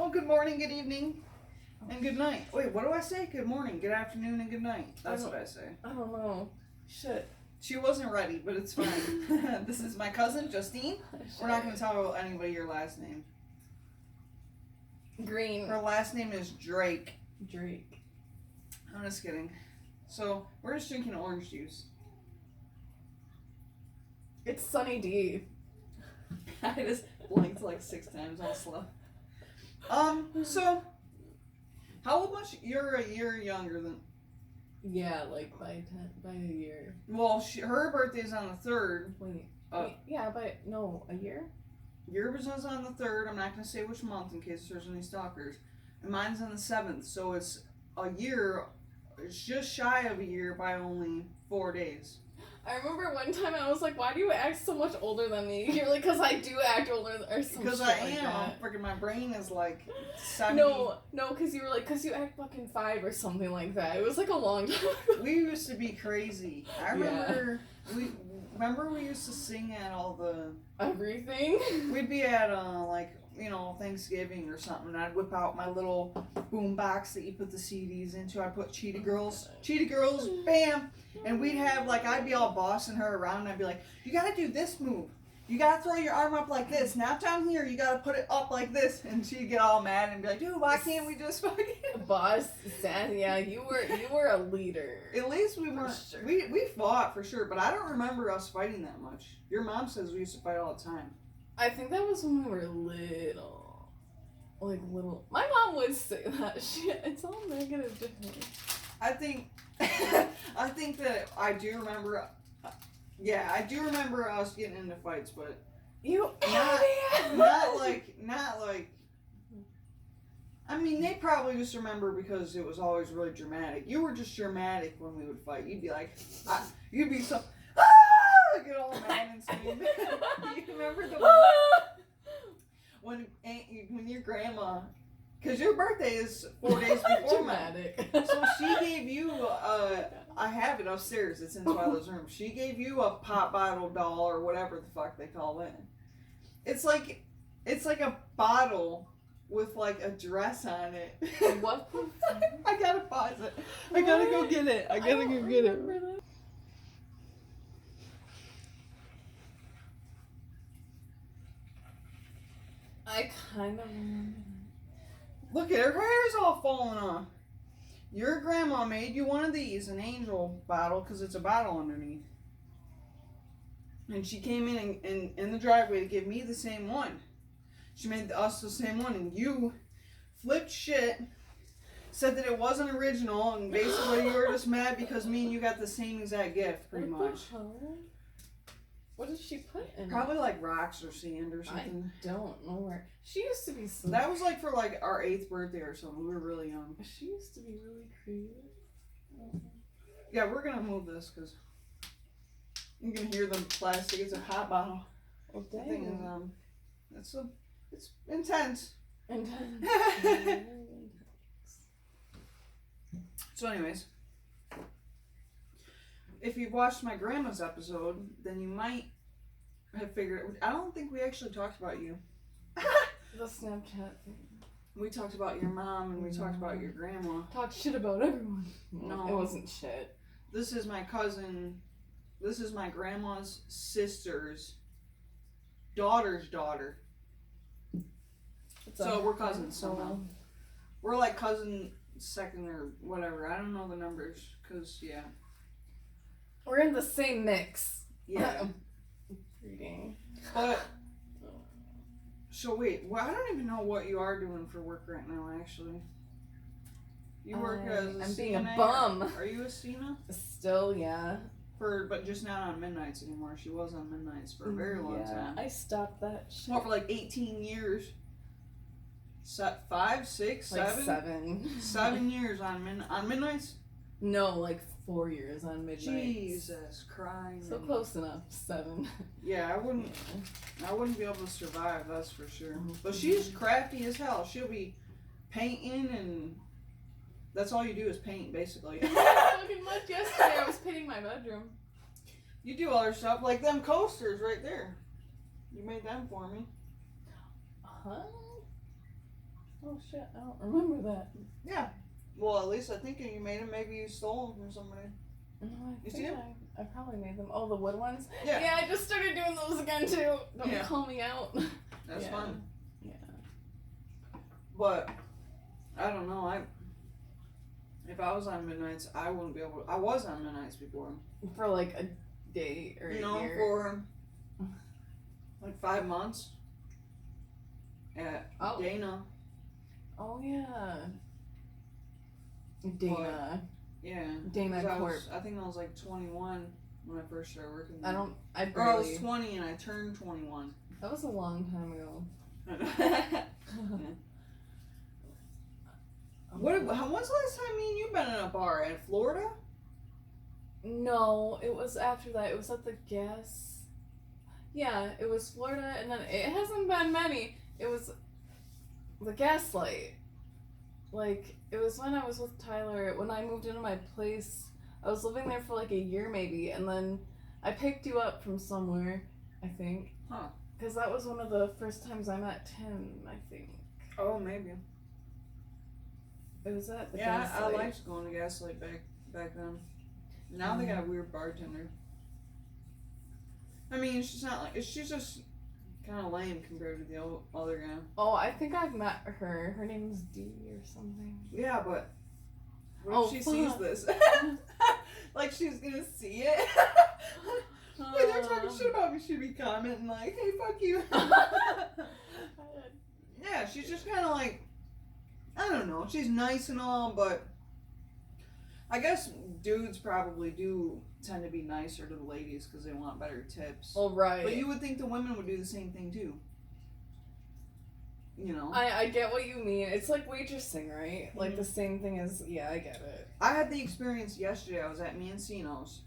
Well, good morning, good evening, and good night. Wait, what do I say? Good morning, good afternoon, and good night. That's what I say. I don't know. Shit. She wasn't ready, but it's fine. This is my cousin, Justine. We're not going to tell anybody your last name. Green. Her last name is Drake. Drake. I'm just kidding. So, we're just drinking orange juice. It's Sunny D. I just blinked like 6 times all slow. So, how old was she? You're a year younger than... Yeah, like by a year. Well, her birthday's on the 3rd. Wait, yeah, no, a year? Yours was on the 3rd. I'm not going to say which month in case there's any stalkers. And mine's on the 7th, so it's a year. It's just shy of a year by only 4 days. I remember one time I was like, why do you act so much older than me? You're like, because I do act older or something. Because I am. Freaking my brain is like 70. No, because you were like, because you act fucking 5 or something like that. It was like a long time ago. We used to be crazy. I remember we used to sing at all the... Everything? We'd be at Thanksgiving or something, and I'd whip out my little boom box that you put the CDs into. I'd put Cheetah Girls, bam! And we'd have, I'd be all bossing her around, and I'd be like, you gotta do this move. You gotta throw your arm up like this. Now down here, you gotta put it up like this. And she'd get all mad and be like, dude, why can't we just fucking... Boss, yeah, you were a leader. At least we weren't... Sure. We fought, for sure, but I don't remember us fighting that much. Your mom says we used to fight all the time. I think that was when we were little. Little. My mom would say that shit. It's all negative to me. I think that I do remember... Yeah, I do remember us getting into fights, but... Not like... I mean, they probably just remember because it was always really dramatic. You were just dramatic when we would fight. You'd be like... you'd be so... Get all mad and scream. You remember the one when your grandma, because your birthday is 4 days before mine. So she gave you I have it upstairs. It's in Twyla's room. She gave you a pop bottle doll or whatever the fuck they call it. It's like a bottle with a dress on it. What? I gotta pause it. I gotta go get it. I gotta go get it. I kind of remember. Look at her hair's all falling off. Your grandma made you one of these, an angel bottle, because it's a bottle underneath. And she came in the driveway to give me the same one. She made us the same one, and you flipped shit, said that it wasn't original, and basically you were just mad because me and you got the same exact gift, pretty much. What did she put in Probably rocks or sand or something. I don't know where. She used to be so... That was for our 8th birthday or something. We were really young. She used to be really creative. Yeah, we're gonna move this because you can hear the plastic. It's a hot bottle. Oh, dang. The thing is, it's intense. So anyways, if you've watched my grandma's episode, then you might have figured... I don't think we actually talked about you. The Snapchat thing. We talked about your mom and we talked about your grandma. Talked shit about everyone. No. It wasn't shit. This is my cousin. This is my grandma's sister's daughter's daughter. So we're cousins somehow. We're cousin second or whatever. I don't know the numbers because, yeah. We're in the same mix. Yeah. Reading. But, so wait, I don't even know what you are doing for work right now, actually. You work as a I'm CNA, being a bum. Are you a CNA? Still, yeah. But just not on midnights anymore. She was on midnights for a very long time. I stopped that shit. What, for 18 years? 5, 6, 7? 7. 7 years on midnights? No, 4 years on midnight. Jesus Christ. So close enough. 7. Yeah, I wouldn't be able to survive, that's for sure. But she's crafty as hell. She'll be painting and that's all you do is paint, basically. Fucking much yesterday I was painting my bedroom. You do other stuff, like them coasters right there. You made them for me. Huh? Oh shit, I don't remember that. Yeah. Well, at least I think you made them. Maybe you stole them from somebody. No, You I see think them? I probably made them. Oh, the wood ones? Yeah. Yeah, I just started doing those again too. Don't Yeah. call me out. That's Yeah. fun. Yeah. But I don't know. If I was on Midnights, I wouldn't be able to. I was on Midnights before. For like a day or a year. For like 5 months. At Dana. Oh yeah. Dana. Yeah. Dana Corp. I think I was like 21 when I first started working there. I was 20 and I turned 21. That was a long time ago. When's the last time me and you been in a bar? In Florida? No, it was after that. It was at the gas. Yeah, it was Florida, and then it hasn't been many. It was the Gaslight. Like, it was when I was with Tyler, when I moved into my place. I was living there for like a year maybe, and then I picked you up from somewhere, I think. Huh. Because that was one of the first times I met Tim, I think. Oh, maybe. It was at the I Gaslight. liked going to Gaslight back then. Now they got a weird bartender. I mean, she's just kind of lame compared to the other guy. Oh, I think I've met her. Her name's Dee or something. Yeah, but what if she sees this? Like she's gonna see it. Wait, they're talking shit about me. She'd be commenting like, "Hey, fuck you." Yeah, she's just kind of like, I don't know. She's nice and all, but I guess dudes probably do tend to be nicer to the ladies because they want better tips. Well, right. But you would think the women would do the same thing too. You know? I get what you mean. It's like waitressing, right? Mm-hmm. Like the same thing as, yeah, I get it. I had the experience yesterday. I was at Mancino's,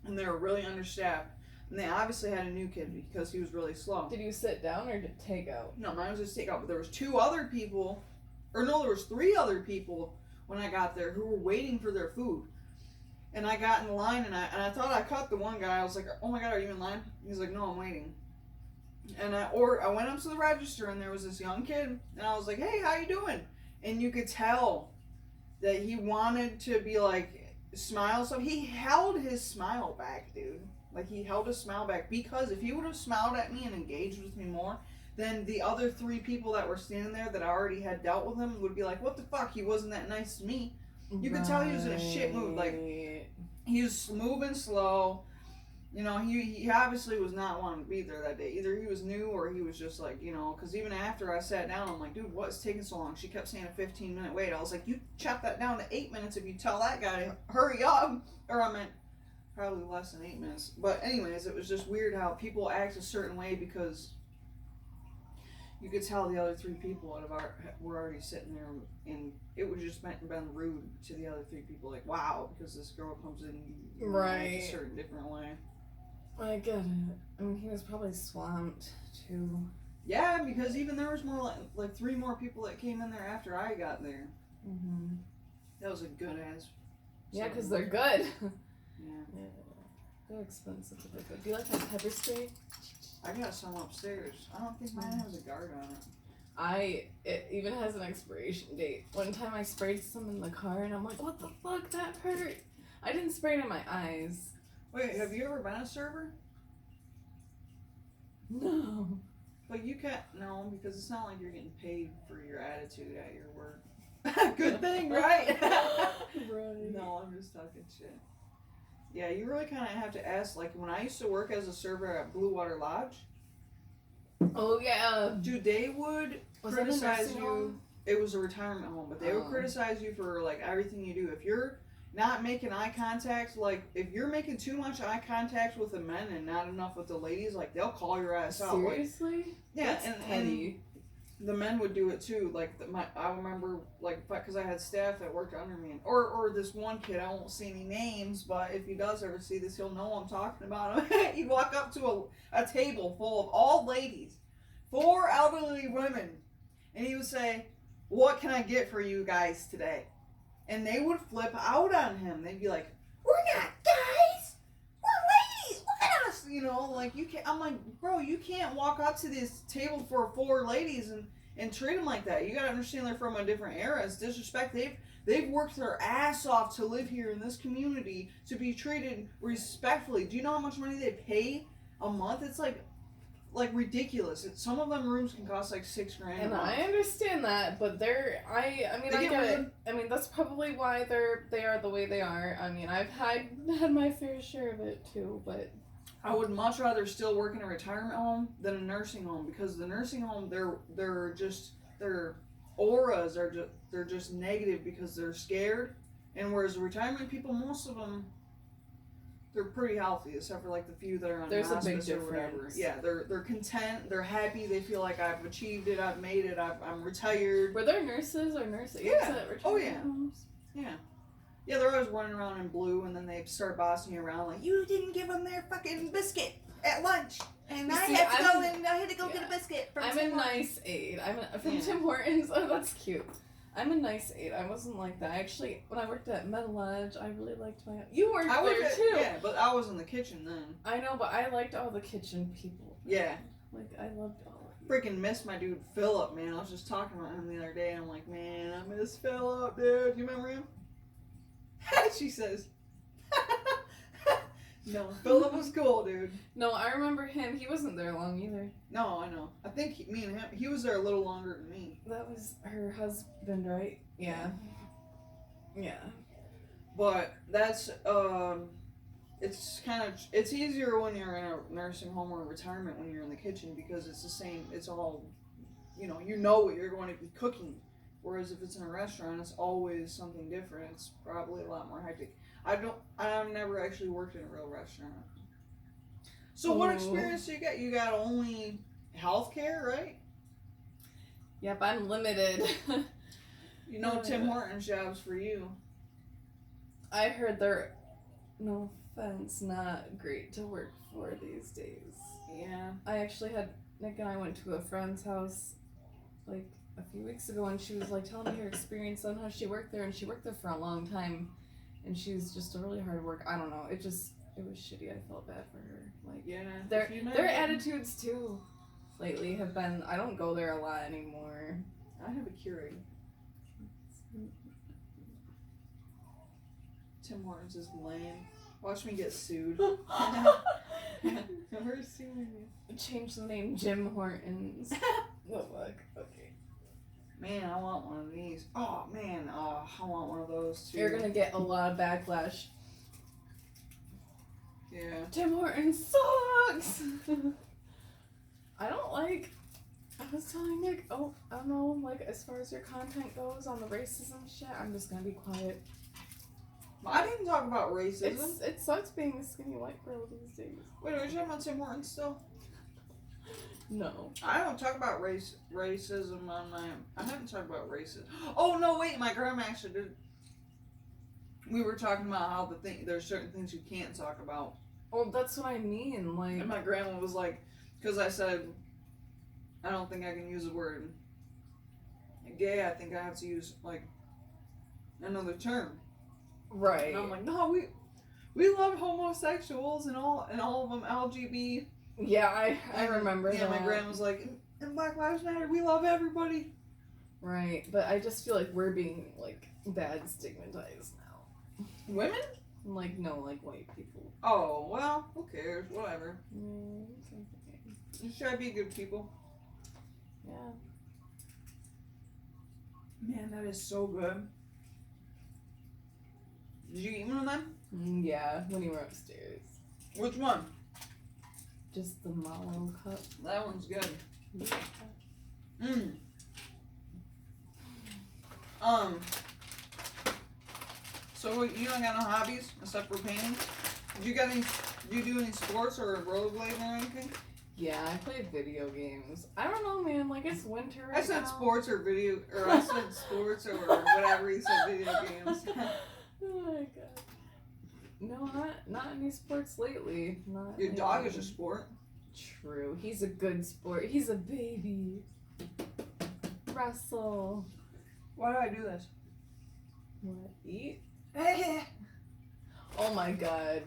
and they were really understaffed. And they obviously had a new kid because he was really slow. Did you sit down or did take out? No, mine was just take out. But there was there was 3 other people when I got there who were waiting for their food. And I got in line, and I thought I caught the one guy. I was like, "Oh my god, are you in line?" He's like, "No, I'm waiting." And I went up to the register, and there was this young kid, and I was like, "Hey, how you doing?" And you could tell that he wanted to be like smile, so he held his smile back, dude. Like he held his smile back because if he would have smiled at me and engaged with me more, then the other 3 people that were standing there that I already had dealt with him would be like, "What the fuck? He wasn't that nice to me." You could tell he was in a shit mood. Like he was moving slow. You know, he obviously was not wanting to be there that day. Either he was new or he was just like, you know, because even after I sat down, I'm like, "Dude, what's taking so long?" She kept saying a 15-minute wait. I was like, "You chop that down to 8 minutes if you tell that guy to hurry up." Or I meant probably less than 8 minutes. But anyways, it was just weird how people act a certain way because you could tell the other 3 people were already sitting there, and it would just been rude to the other 3 people. Like, wow, because this girl comes in right a certain different way. I get it. I mean, he was probably swamped too. Yeah, because even there was more like 3 more people that came in there after I got there. Mm-hmm. That was a good ass. Yeah, because they're good. Yeah. They're expensive, but they're good. Do you like my pepper spray? I got some upstairs. I don't think mine has a guard on it. It even has an expiration date. One time I sprayed some in the car and I'm like, "What the fuck, that hurt." I didn't spray it in my eyes. Wait, have you ever been a server? No. But you can't, no, because it's not like you're getting paid for your attitude at your work. Good thing, right? Right. No, I'm just talking shit. Yeah, you really kind of have to ask, like, when I used to work as a server at Blue Water Lodge. Oh, yeah. Dude, they would criticize you. Home? It was a retirement home, but they would criticize you for, like, everything you do. If you're not making eye contact, like, if you're making too much eye contact with the men and not enough with the ladies, like, they'll call your ass out. Seriously? Like, yeah, that's petty. And the men would do it too. Like, I remember, like, because I had staff that worked under me, or this one kid. I won't say any names, but if he does ever see this, he'll know I'm talking about him. He'd walk up to a table full of all ladies, 4 elderly women, and he would say, "What can I get for you guys today?" And they would flip out on him. They'd be like, "We're not guys, we're ladies. Look at us." You know, like, you can't. I'm like, bro, you can't walk up to this table for 4 ladies and treat them like that. You gotta understand they're from a different era. It's disrespect. They've worked their ass off to live here in this community to be treated respectfully. Do you know how much money they pay a month? It's like ridiculous. Some of them rooms can cost like $6,000. And I understand that, but I mean, I get it. I mean, that's probably why they are the way they are. I mean, I've had my fair share of it too, but I would much rather still work in a retirement home than a nursing home, because the nursing home, their auras are they're just negative because they're scared, and whereas the retirement people, most of them, they're pretty healthy, except for like the few that are on hospice or whatever. Yeah, they're content, they're happy, they feel like I've achieved it, I've made it, I'm retired. Were there nurses or nurse aides at retirement homes? Yeah. Yeah, they're always running around in blue, and then they start bossing you around like, you didn't give them their fucking biscuit at lunch, and I had to go get a biscuit from I'm Tim a nice aide. From Tim Hortons. Oh, that's cute. I'm a nice aide. I wasn't like that. Actually, when I worked at Metalage, I really liked my... You worked there too. Yeah, but I was in the kitchen then. I know, but I liked all the kitchen people. Yeah. Like, I loved all of you. Freaking miss my dude Philip, man. I was just talking about him the other day, and I'm like, man, I miss Philip, dude. You remember him? She says, no, Philip was cool, dude. No, I remember him. He wasn't there long either. No, I know. I think me and him, he was there a little longer than me. That was her husband, right? Yeah. Yeah. But that's, it's easier when you're in a nursing home or a retirement when you're in the kitchen, because it's the same, it's all, you know what you're going to be cooking. Whereas if it's in a restaurant, it's always something different. It's probably a lot more hectic. I've never actually worked in a real restaurant. So what experience do you get? You got only healthcare, right? Yep, I'm limited. Tim Hortons jobs for you. I heard they're, no offense, not great to work for these days. Yeah. I actually had, Nick and I went to a friend's house, like, a few weeks ago, and she was like telling me her experience on how she worked there, and she worked there for a long time, and she's just a really hard worker. I don't know, it was shitty. I felt bad for her. Like, yeah, their attitudes too lately have been, I don't go there a lot anymore. I have a Keurig. Tim Hortons is lame. Watch me get sued. We're suing you. Change the name, Jim Hortons. Oh fuck. Okay. Man, I want one of these. Oh, man. Oh, I want one of those, too. You're gonna get a lot of backlash. Yeah. Tim Hortons sucks! I was telling Nick, I don't know, like, as far as your content goes on the racism shit, I'm just gonna be quiet. I didn't talk about racism. It sucks being a skinny white girl these days. Wait, are you talking about Tim Hortons still? No. I don't talk about racism on my... I haven't talked about racism. Oh, no, wait. My grandma actually did. We were talking about how there's certain things you can't talk about. Well, that's what I mean. Like... And my grandma was like... Because I said... I don't think I can use the word gay. I think I have to use, like, another term. Right. And I'm like, no, we love homosexuals and all of them, LGBT. Yeah, I remember that. Yeah, my grandma's like, in Black Lives Matter, we love everybody. Right, but I just feel like we're being, like, bad stigmatized now. Women? Like, no, like, white people. Oh, well, who cares? Whatever. Okay. You try to be good people. Yeah. Man, that is so good. Did you eat one of them? Yeah, when you were upstairs. Which one? Just the mallow cup. That one's good. Yeah. So you don't got no hobbies except for painting? Do you do any sports or rollerblading or anything? Yeah, I play video games. I don't know, man. Like, it's winter right now. I said sports or sports or whatever you said, video games. Oh my god. No, not any sports lately. Not Your dog is a sport. True. He's a good sport. He's a baby. Russell. Why do I do this? What? Eat? Oh my god.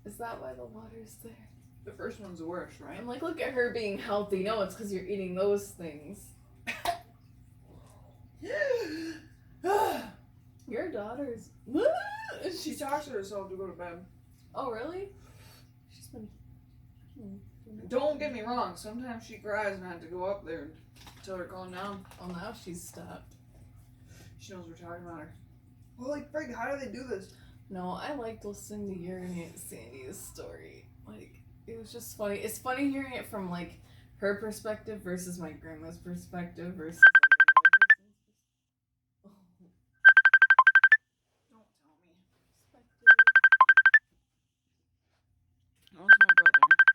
Is that why the water's there? The first one's the worst, right? I'm like, look at her being healthy. No, it's because you're eating those things. Your daughter's. She talks to herself to go to bed. Oh, really? She's been. Don't get me wrong. Sometimes she cries and I have to go up there and tell her to calm down. Oh, now she's stopped. She knows we're talking about her. Holy frig, how do they do this? No, I liked listening to your and Aunt Sandy's story. Like, it was just funny. It's funny hearing it from, like, her perspective versus my grandma's perspective versus